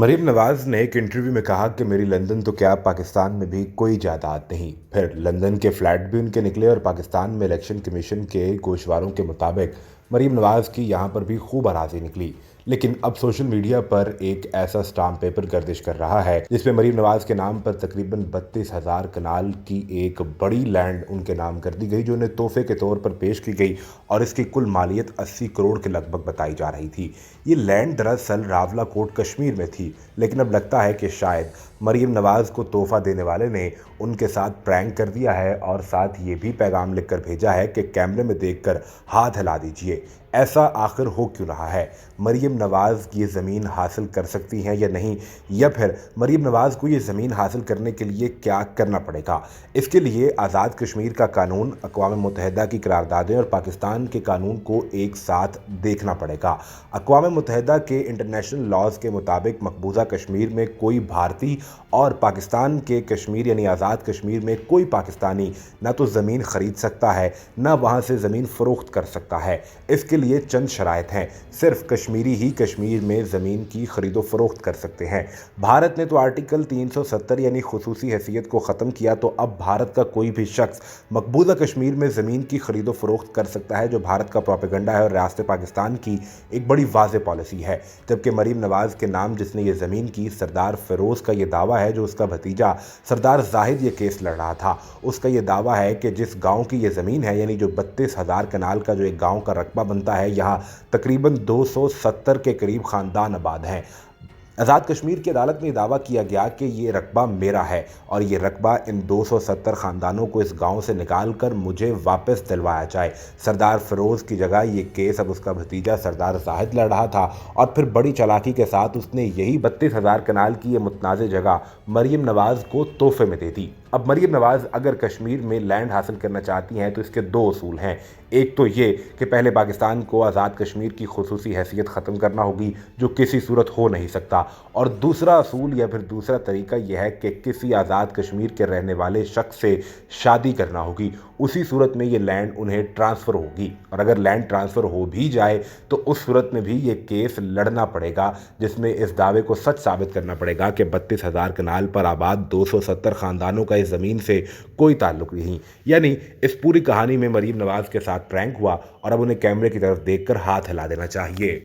मरीम नवाज ने एक इंटरव्यू में कहा कि मेरी लंदन तो क्या पाकिस्तान में भी कोई जायदाद नहीं। फिर लंदन के फ्लैट भी उनके निकले और पाकिस्तान में इलेक्शन कमीशन के गोशवारों के मुताबिक मरीम नवाज की यहाँ पर भी खूब अराजी निकली। लेकिन अब सोशल मीडिया पर एक ऐसा स्टाम्प पेपर गर्दिश कर रहा है जिसमें मरीम नवाज के नाम पर तकरीबन 32,000 कनाल की एक बड़ी लैंड उनके नाम कर दी गई, जो उन्हें तोहफे के तौर पर पेश की गई और इसकी कुल मालियत 80 करोड़ के लगभग बताई जा रही थी। ये लैंड दरअसल रावलाकोट कश्मीर में थी, लेकिन अब लगता है कि शायद मरीम नवाज को तोहफा देने वाले ने उनके साथ प्रैंक कर दिया है और साथ ये भी पैगाम लिखकर भेजा है कि कैमरे में देखकर हाथ हिला दीजिए। ऐसा आखिर हो क्यों रहा है? मरीम नवाज ये ज़मीन हासिल कर सकती हैं या नहीं, या फिर मरीम नवाज को ये ज़मीन हासिल करने के लिए क्या करना पड़ेगा? इसके लिए आज़ाद कश्मीर का कानून, अक़वाम मुत्तहिदा की करारदादें और पाकिस्तान के कानून को एक साथ देखना पड़ेगा। अक़वाम मुत्तहिदा के इंटरनेशनल लॉज के मुताबिक मकबूजा कश्मीर में कोई भारतीय और पाकिस्तान के कश्मीर यानी आज़ाद कश्मीर में कोई पाकिस्तानी ना तो ज़मीन ख़रीद सकता है, ना वहाँ से ज़मीन फ़रोख्त कर सकता है। इसके लिए चंद शराइत हैं। सिर्फ कश्मीरी ही कश्मीर में ज़मीन की खरीदो फरोख्त कर सकते हैं। भारत ने तो आर्टिकल 370 यानी खुसूसी हैसियत को ख़त्म किया, तो अब भारत का कोई भी शख्स मकबूजा कश्मीर में ज़मीन की खरीदो फरोख्त कर सकता है, जो भारत का प्रोपेगेंडा है और रियासत पाकिस्तान की एक बड़ी वाज़ेह पॉलिसी है। जबकि मरीम नवाज के नाम जिसने ये ज़मीन की, सरदार फिरोज़ का ये दावा है, जो उसका भतीजा सरदार जाहिद ये केस लड़ रहा था, उसका ये दावा है कि जिस गाँव की ये ज़मीन है, यानी जो 32,000 कनाल का जो एक गाँव का रकबा बनता है, यहाँ तकरीबन 270 के करीब ख़ानदान आबाद हैं। आज़ाद कश्मीर की अदालत में दावा किया गया कि ये रकबा मेरा है और ये रकबा इन 270 ख़ानदानों को इस गांव से निकाल कर मुझे वापस दिलवाया जाए। सरदार फिरोज़ की जगह ये केस अब उसका भतीजा सरदार जाहिद लड़ रहा था और फिर बड़ी चालाकी के साथ उसने यही 32,000 कनाल की ये मुतनाज़ जगह मरीम नवाज को तोहफे में दे दी। अब मरीम नवाज अगर कश्मीर में लैंड हासिल करना चाहती हैं तो इसके दो असूल हैं। एक तो ये कि पहले पाकिस्तान को आज़ाद कश्मीर की खुसूसी हैसियत ख़त्म करना होगी, जो किसी सूरत हो नहीं सकता, और दूसरा असूल या फिर दूसरा तरीका यह है कि किसी आज़ाद कश्मीर के रहने वाले शख्स से शादी करना होगी। उसी सूरत में ये लैंड उन्हें ट्रांसफ़र होगी, और अगर लैंड ट्रांसफ़र हो भी जाए तो उस सूरत में भी ये केस लड़ना पड़ेगा, जिसमें इस दावे को सच साबित करना पड़ेगा कि 32,000 कनाल पर आबाद 270 ख़ानदानों का इस ज़मीन से कोई ताल्लुक़ नहीं। यानी इस पूरी कहानी में मरीम नवाज के साथ प्रैंक हुआ और अब उन्हें कैमरे की तरफ देखकर हाथ हिला देना चाहिए।